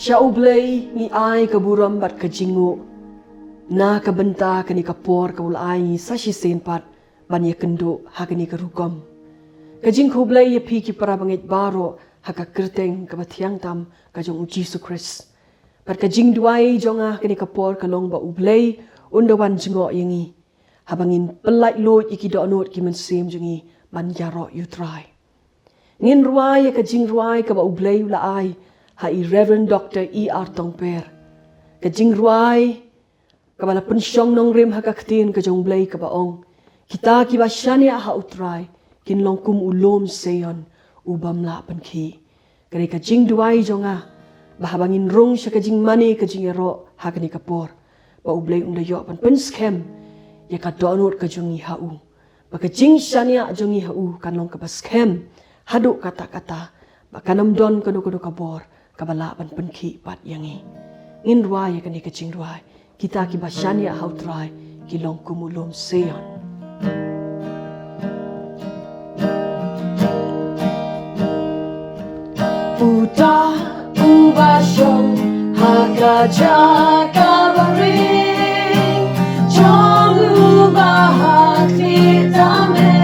Syaublay ngi ai kaburam bat kajingu. Na kabenta kani kapor kaulai ngi sashi senpat banya kendo hakani karugam. Kajing kublay ya pi ki para bangit baroh haka kerteng kabatiang tam kajong Jesus Christ. Bat kajing duai jonga kani kapor kalong ba ublay undawan jengok yangi. Habangin pelait load iki do'not ki mensim jengi ban yaro U Trai. Ngin ruai ya kajing ruai ka ba ublay ulai hai Reverend Dr. Donbor. Kajing ruai kabala pensyong nong rim hakaktin kajong blay kabaong. Kita kiba shaniah ha U Trai kinlong kum ulom Seion ubam la pynkhih. Kani kajing duai jonga bahabangin rong siya kajing mani kajing ero hakani kapor. Ba ublay undayo pan penskem ya ka donor kajong hau. Ba kajing shaniah jongi hau kanlong kabaskem haduk kata-kata ba kanam don kado-kado kabor kabala pan pynkhih pat yangi. Ngin ruai ya kani kajing ruai. Kita kiba shaniah ha U Trai kilong kumulom Seion. Uta uba shong haka jaka barieh jong uba hakli tame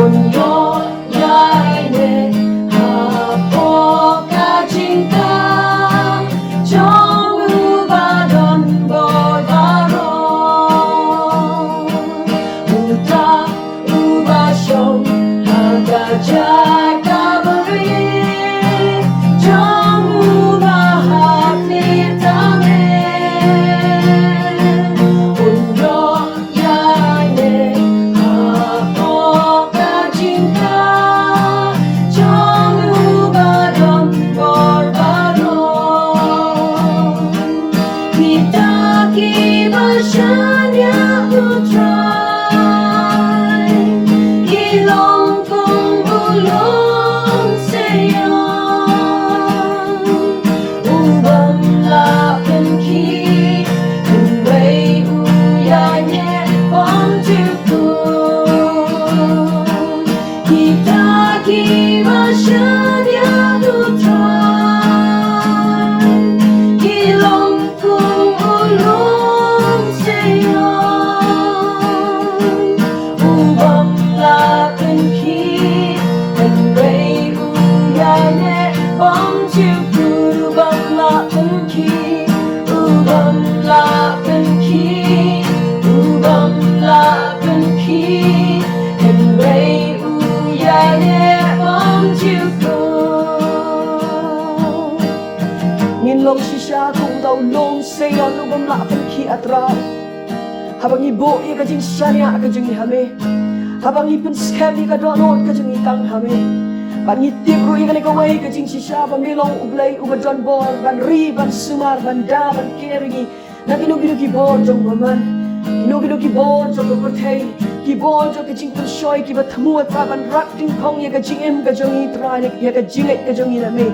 unyo iaineh hapoh ka jingkah jong uba donbor baroh uta uba shong haka jaka Long sisya kung daw long Seion ubam la pynkhih atrai. Habang ibo ia kajing shaniah kajing ihame. Habang ipenskem ia kadonot kajing itang hame. Ban ngitip ru ia kani kawai kajing sisya pamilong ublay uba donbor ban ri ban sumar ban da ban keringi. Na kinugido kibon jong maman. Kinugido kibon jong bertay. Kibon jong kajing pensyoy kiba tamuat pa ban rak tingkong ia kajing im kajong itrai ia kajing kajong iname.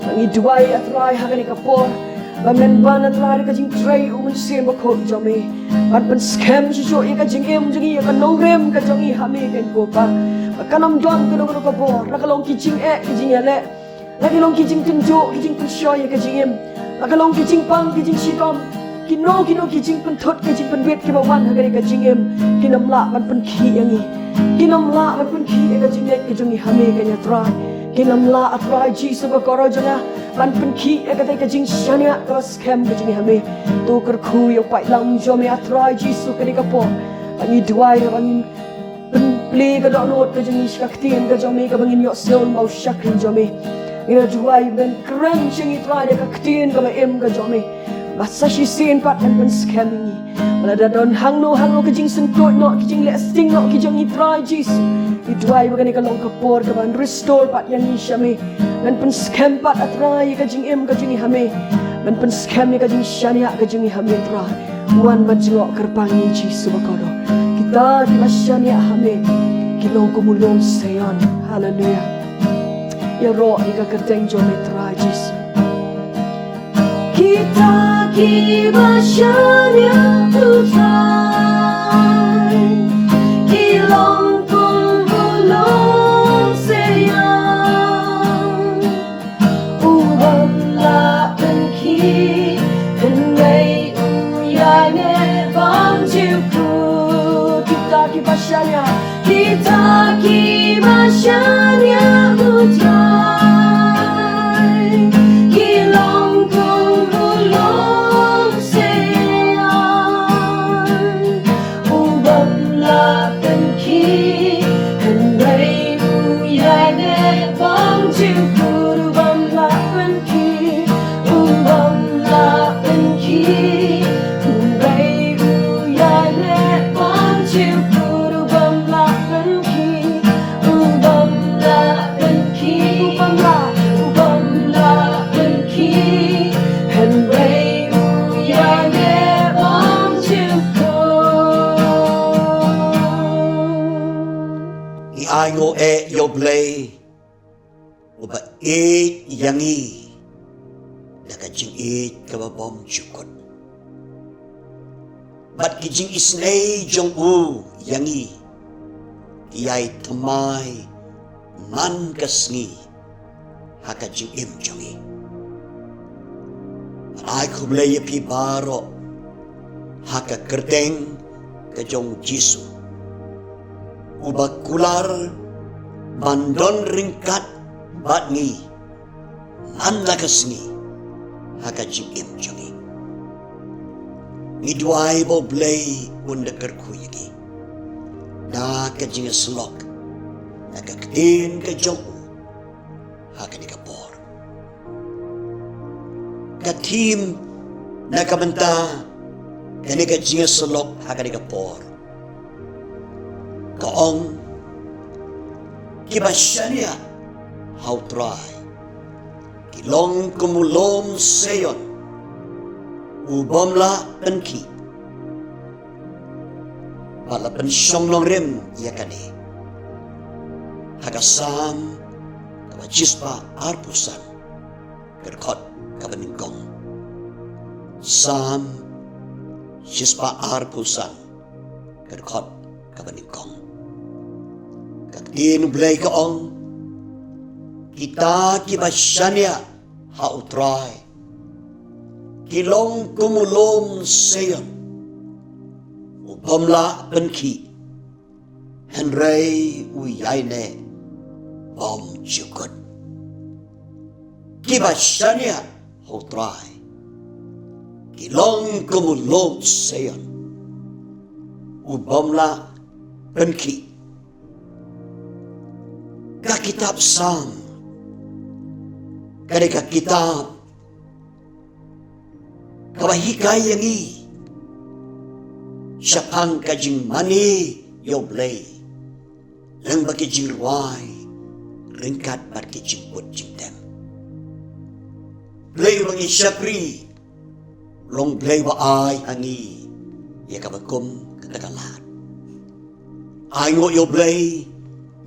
Mangi duai atrai hakani kapor bamen ban atrai kajing tray umensim bakot jome ban pen scam sisyo ia kajing em jengi ia kanongrem kajongi hame ken kopa kanam don kado kapor nakalong kijing kijing ele nakalong kijing tunjo kijing pensyo ia kajing em nakalong kijing pang kijing sitom kino kijing pentot kijing penwet kibawan hakani kajing em kinam la ban pynkhih yangi kinam la ban pynkhih ia kajing kajongi hame kanya trai kinam la atrai Jesus bakoro jonga ban pynkhih katai kajing shaniah kas kem kajing hame tu kerku yo pai lang jome atrai Jesus kani kapo bangi duai bangin penple ka donot kajing shaktin ka jome ka bangin yo seon mau shakrin jome ina duai ben kren chingi trai ka ktin ka em ka jome masa shi sin pat ban scam ni malada don hangno kajing sentot no kajing lasting no kijong itrai Jesus Iduai bagani kalong kapor kaban restore pat yang ni syame men pen scam pat atrai kajing em kajing hame men pen scam ni kajing shaniah kajing hame trai wan bajngok kerpangi Jesus bakoro kita di shaniah hame kilong kumulong Seion haleluya ya roh ni ka kerteng jome trai Jesus kita kiba shaniah U Trai kilong kumulong Seion syukur ubamlah pynkhih, ubamlah pynkhih, ubamlah pynkhih, and pray iaineh bom syukur. Iaineh yo blay uba yangi nakajing kababom syukur. Bat kijing isnei jong yangi iyai tamai man kasngi hakajing jongi. Ai kublay pi baroh haka kerteng kajong jisu uba kular bandon ringkat bat ngi man lakasngi hakajing jongi. Ngidwai bo blay unda kerkuyagi na kajing slok nakaktin ka jong haka ni kapor katim nakabanta kani kajing slok haka ni kapor kaong Kiba shaniah U Trai kilong kumulom Seion ubamlah pynkhih bala shong rim yakani haga Salm kaba jispa arpusan kerkot kaba ningkong Salm jispa arpusan kerkot kaba ningkong kaktin blay kaong kita kiba shaniah U Trai kilong kumulom Seion ubamlah pynkhih henry iaineh bom syukur. Kiba shaniah U Trai kilong kumulom Seion ubamlah pynkhih. Ka kitab Salm kadika kitab kabahikai yangi syapang kajing mani yo blay lang baki jing ruai ringkat bat ki jingput jingtem blay wangi syapri long blay wa ai hangi ya kabakum katakalat aingo yo blay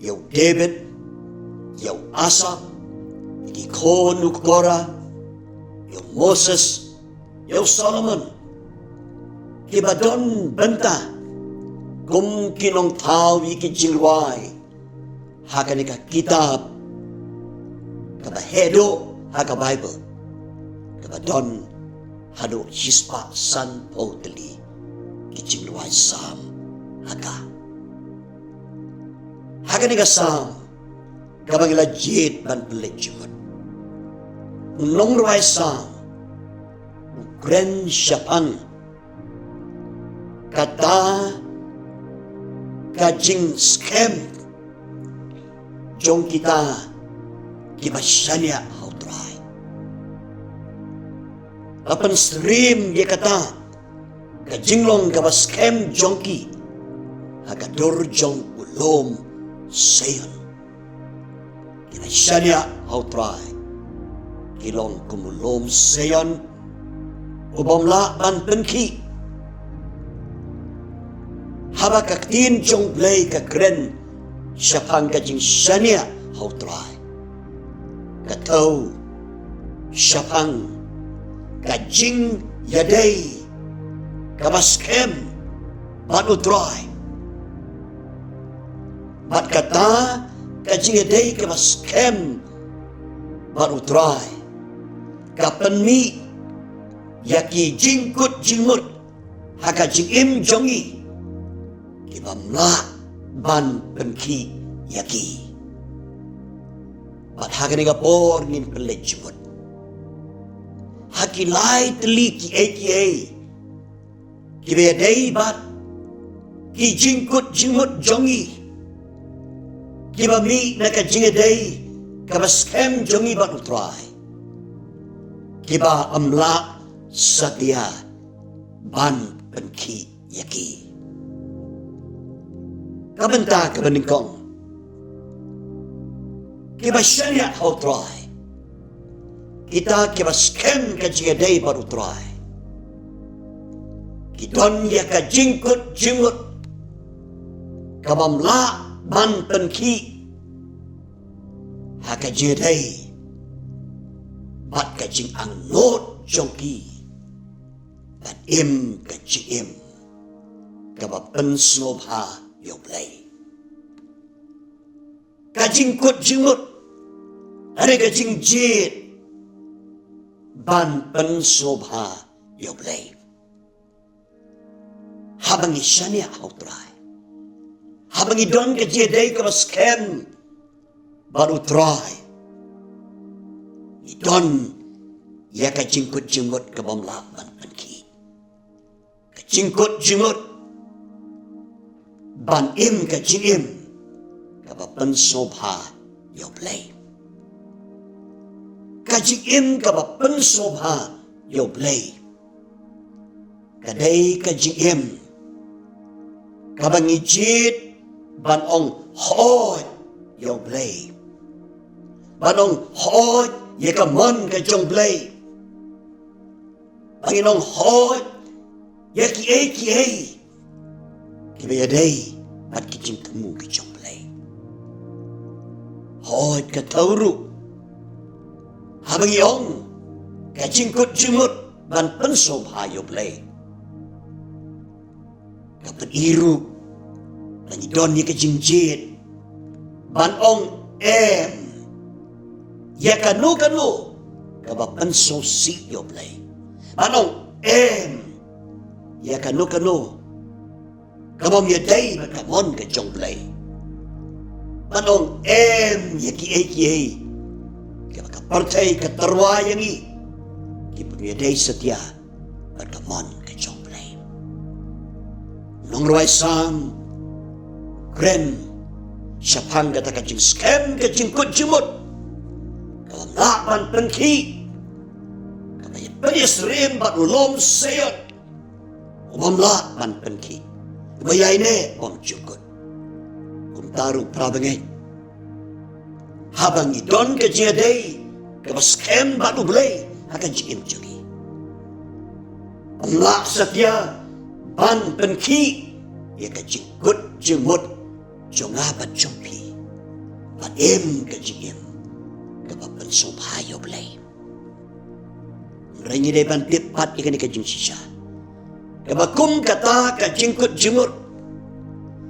yo David yo Asap iki konu Kora yo Moses yo Solomon kiba don benta kum kinong tao iki jingwai hakanika kitab kaba hedo haka Bible kaba don hado hispa san potli ki jingwai Salm hakanika Salm kaba ngila jit ban pelejumut nong ruai Salm Kren syapang kata kajing scam jong kita kiba shaniah U Trai lapan stream dia kata kajing long kaba scam jongki hagador jong ulom Seion kiba shaniah U Trai kilong kumulom Seion ubamlah ban pynkhih haba kaktin jong blay kakren syapang kajing shaniah U Trai katau syapang kajing yadai kabaskem ban U Trai bat kata kajing yadai kabaskem ban U Trai kapan mi yaki jingkut jingmut haka jingim jongi kibamla ban pynkhih yaki bat haka niga por nin pelejumut haki lai teli ki kibe dei bat ki jingkut jingmut jongi kibami naka jingedei kabaskem jongi bat U Trai kiba amla satya ban pynkhih yaki kabenta kabeningkong kiba shaniah U Trai kita kiba skem ka jigadei baru Trai kidon ya ka jingkut jingut kabamla ban pynkhih haka jigadei bat ka jing ang not jongki bat im ka jing im kaba pensnobha yoblei ka jingkut jingut ada ka jing jit ban pensnobha yoblei habangi shaniah U Trai habangi don ka jigadei kaba skem baru Trai idon ya ka jingkut jingut ka bamla ban pynkhih ka jingkut jingut ban im ka jing im ka ba pensnobha yoblei ka jing im ka ba pensnobha yoblei kadai ka jing im ka ba ngijit ban ong hoi yoblei ban ong hoi ya ka mon ka jong blei bangin ong hoi ya ki kiba dei at kijing temu ki jong blei hoi ka tauru habang ong ka jingkut jimut ban pensnobha yoblei ka peniru bangidon ya ka jingjit ban ong ya kanu ka ba pensosi yoblei ban ong ya kanu ka bom ya dei ba ka mon ka jong blei ban ong ya ki ka ba ka partai ka terwayangi ki punya dei setia ba ka mon ka jong blei nong ruai sam kren syapang kata ka jing skem ka jingkut jimut kalam ban pynkhih kaya penyesrim bat ulom Seion umamla ban pynkhih iaineh om jukut taru prabangai habang idon ka jigadei ka skem bat ublei akan jim jugi amla setia ban pynkhih ya ka jingkut jimut jonga bat jongpi bat em ka jing em ka ba pensnobha yoblei rengi dei ban tipat ikan ka jing sisa ka ba kum kata ka jingkut jimut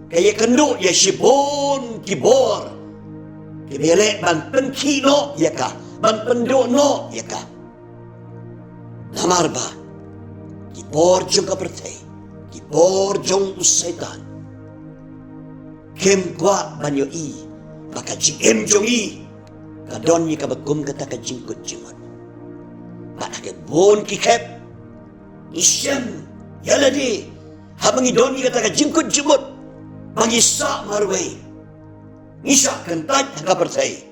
kaya kendu ya shibon kibor kibele ban pynkhih no ya ka ban pendo no ya ka namarba kibor jong ka pertai kibor jong setan kem kwa banyo maka jing em jong kadon ni ka bagum kata ka jingkut jimut pada ke bon ki kep isyam yaladi habang idon ni kata ka jingkut jimut mangisa marway ngisa kentaj ka pertai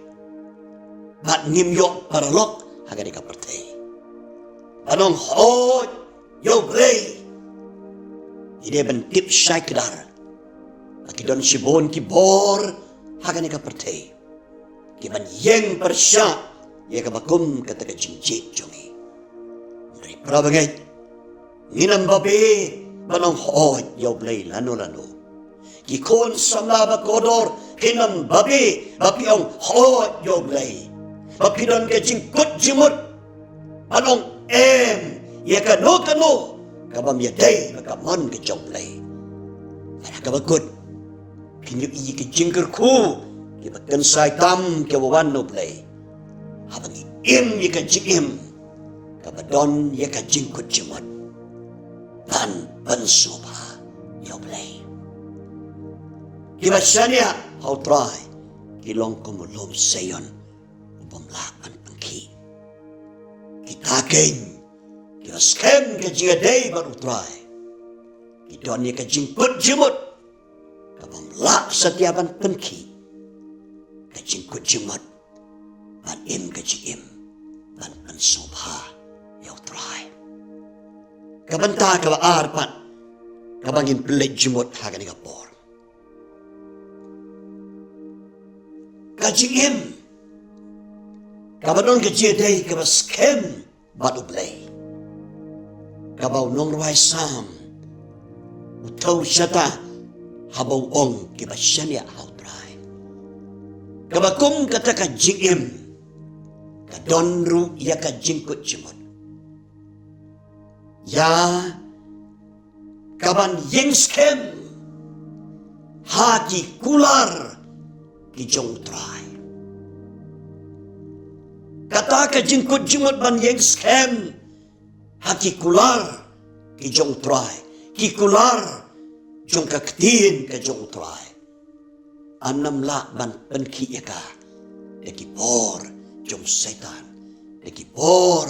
bat nimyok paralok haga ka pertai anong hoj yoblei ide bentip syai kedar akidon shibon kibor hagan ka pertai kiban yeng persya ya ka bakum kata ka jingjit jongi dari prabangai nginam babe banong hoj yoblei lano kikon samla ba kodor kinam babe bapiong hoj yoblei bapidon ka jingkut jimut banong ya ka no kabam ya dei ka mon ka joblei ana ka bakut kinyo ke jingkar ku ke bakan sai tam ke wawan no play habang im ye ka jingim ka badon ye ka jingkut jimot ban pensnobha yoblei kiba shaniah U Trai kilong kumulom Seion upamlakan pynkhih kita keng kiba skem ka jigadei baru Trai kidon ye ka jingkut jimot kabamla setiapan pynkhih ka jingkut jimut ban im ka jingim ban pensnobha U Trai kabanta ka arpan kabangin pelet jimut hagan ka por kajingim. Kabadon kajiaday kabaskem badublay. Kabaw nong ruay Salm. Utaw siyata habaw ong kibashania U Trai. Kabakum kata kajingim. Kadonru ya kajingkut jimut. Ya kaban yengskem haki kular ki U Trai. Kata kajingkut jimut ban yengskem haki kular ki U Trai. Ki kular jong kaktiin ka U Trai. Anam la ban pynkhih ka. Deki por jong setan. Deki por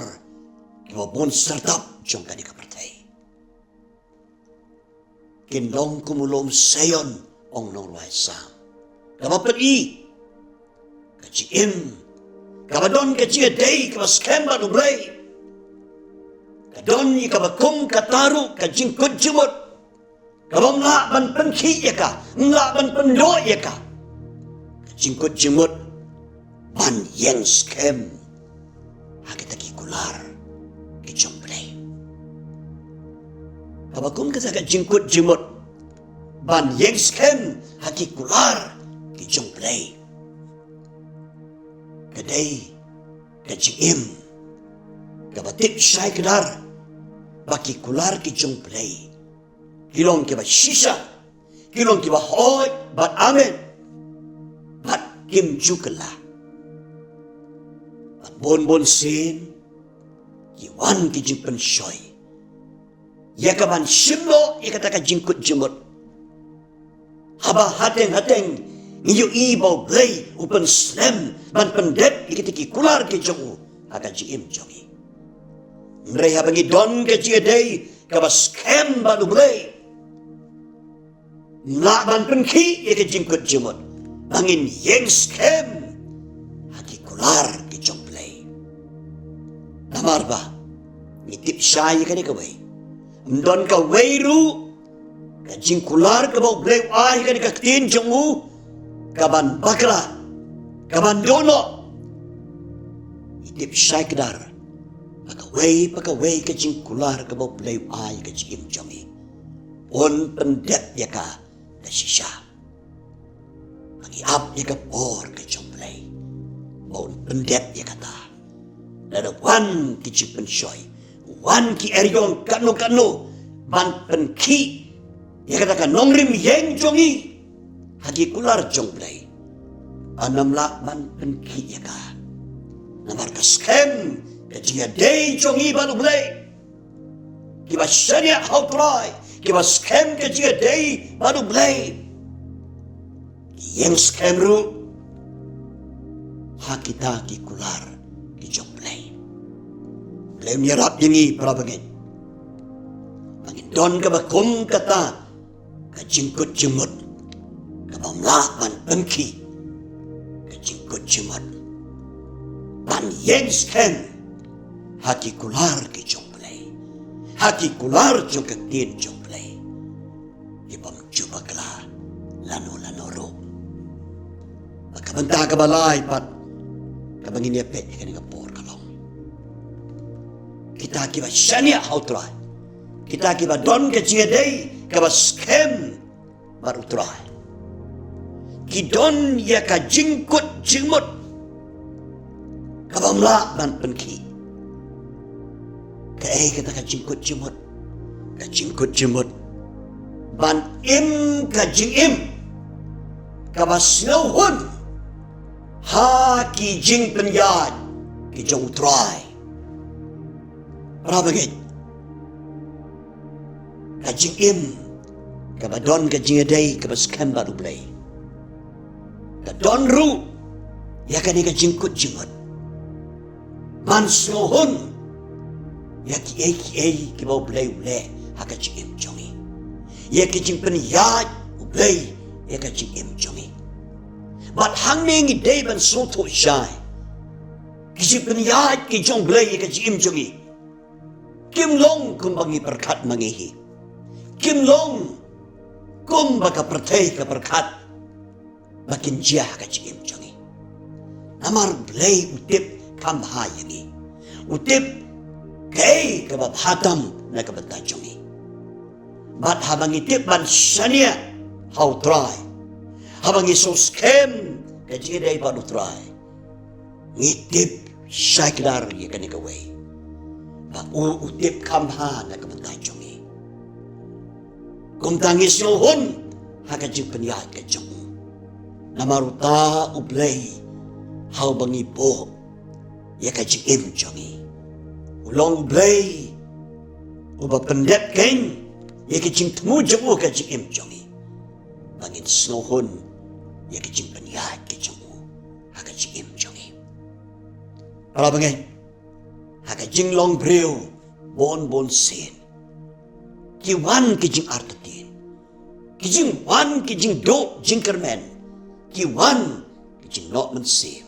kibabon sertap jong kani kapatay. Kindong kumulom Seion ong nong ruay Salm. Kapapan kajiim. Kabadon kajiaday kabaskem badublay. Kadon kabakum kataru kajingkut jimut. Kabam la ban pynkhih ka, la ban pendo ka. Kajingkut jimut ban yengskem. Hakitaki kular kijomplay. Kabakum kasa kajingkut jimut ban yengskem haki kular kijomplay. Kaday kajingim kabatip syai kedar baki kular ki jongplay. Kilong kiba shisha, kilong kiba hoy, bat amen, bat kim jukala. Bat bon sin, kiwan ki jingpen shoy. Ya kaban shimlo, ya kata ka jingkut jimut. Haba hateng, ngiyo ibaw blay, upan slam, ban pendep, ikitiki kular ki jongu, haka jim jongi. Mereka bagi don kajiaday kabaskem badublay. Laban pynkhih ia kajingkut jimut. Bangin yengskem haki kular kijomplay. Namar ba? Ngitip syai kani kaway. Mdon kaway ru kajing kular kabaw blay ay kani kaktin jongu. Kaban bakla, kaban dono. Ngitip syai kedar. Pakaway kajing kular kabaw blay ay kajing jongi. On pendep ya ka na sisya. Pangiap ya ka por kajing blay. On pendep ya kata. Lada wan kajing pensyoy. Wan ki eryon kano ban pynkhih. Ya kata ka nongrim yeng jongi. Hagi kular jong blay. Anam la ban pynkhih ya ka. Namar kaskem kajiaday jongi badublay. Kiba shaniah U Trai. Kiba scam kajiaday badublay. Yang scam ru hakita ki kular ki jomplay. Blay miyarap yangi prabagin. Pangindon kabakum kata kajingkut jimut. Kabamlaban pynkhih kajingkut jimut. Ban yang scam hati kular ki jomplay. Hati kular jong kaktin jomplay. Ibam juba kala lano ro. Pagkabanta ka balay pat kabangin niya pet ka nga por kalong. Kita kiba shaniah U Trai. Kita kiba don kajiaday kaba scam baru Trai. Kidon ya kajingkut jimut. Kabamla ban pynkhih. Kae kata kajingkut jimut. Kajingkut jimut. Ban kajing kabaslauhun. Haki jing penyad ki U Trai. Rabagit. Kajing kabadon kajiaday kabaskem badublay. Kadon ru ya kani kajingkut jimut. Manslohun ya ki baw blay haka jing jongi. Ya ki jing penyad blay ya ka jing jongi. But hangning day ban soto syai. Kisi penyad ki jong blay ya ka jing jongi. Kim long kumbangi perkat mangihi. Kim long kum baka pertay ka perkat. Bakin jia ka jing jongi. namar blay utip kamhayani. Utip kay kababhatam na kabantajongi. Bat habang itip ban shaniah U Trai. Habang isos kem kajiday ban U Trai. Ngitip syakdar ya kanikaway. Ba utip kamha na kabantajongi. Kung tangis nyohon hakajing peniyat ka jong. Namaruta ublay hau bangi po ya kajing im jongi. Ulong ublay uba pendep keng ya kajing temu jongu kajing im jongi. Bangin snohon ya kajing peniyat ka jongu hakajing im jongi. Para bangin hakajing long breu bon sin. Kiwan kajing artatin. Kijing wan, kijing do, jingkermen. Kiwan, kijing not mensim.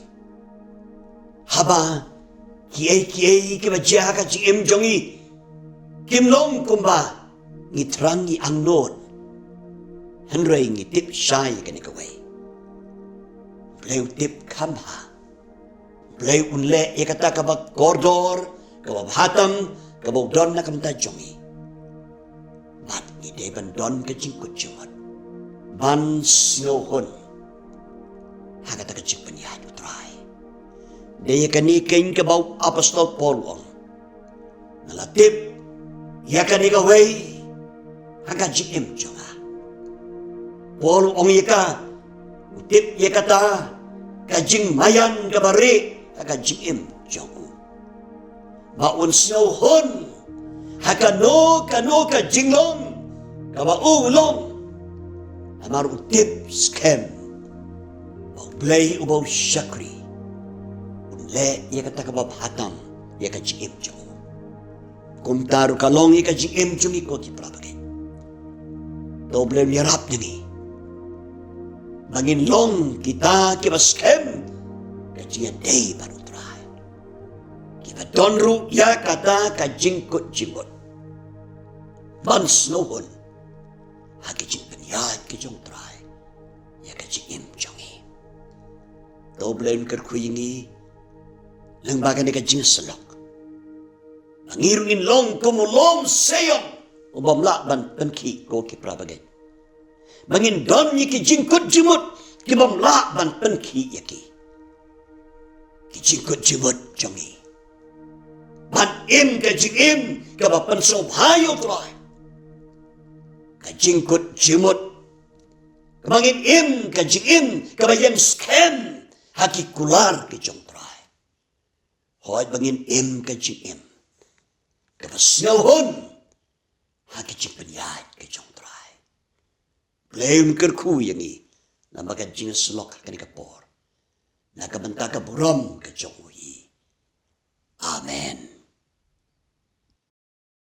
Haba, kiai kiba jaka jing im jongi. Kimlong kumba, ngitrangi ang non. Henry ngitip syai kanikaway. Blay tip kamha. Blay unle ikata kabag kordor, kabag hatam, kabag don na kamta jongi. Bat ngide ban don kajing kucumot. Ban snohon. Hagata kajing peniyat U Trai. Daya kaniking kabaw apostol Paul. Nalatip. Yakan ikaway. Hagajing im jonga. Paul ong yaka. Utip yakata. Kajing mayan barieh. Hagajing im jong. Baun snohon. Hakano ka jinglong kabaulong amar utip scam bau blay ubau syakri unle ya kata kabab hatam ya ka jim jong kumtaru kalong ya ka jim jong iko ki prabage doble yarap nini bangin long kita kiba scam ka jia day baru donru ya kata kajingkut jimut. Ban snohon. Hakijing peniyat kajong trai. Ya kajing im jongi. Doblen kerkuyingi. Lembaga ni kajing selok. Angirungin long kumulom Seion. Ubamla ban pynkhih ko ki prabagay. Bangin don ni kajingkut jimut. Kibamla ban pynkhih yaki. Kajingkut jimut jongi. Ban im kajing im kabapan sobhayo trai. Kajingkut jimut. Kabangin im kajing im kabayang scam hakikular kajong trai. Hoy bangin im kajing im kabasnawhon hakijing peniyat kajong trai. Blame kerku yangi na magajing slok kanikapor. Nakabanta ka buram kajong uyi. Amen.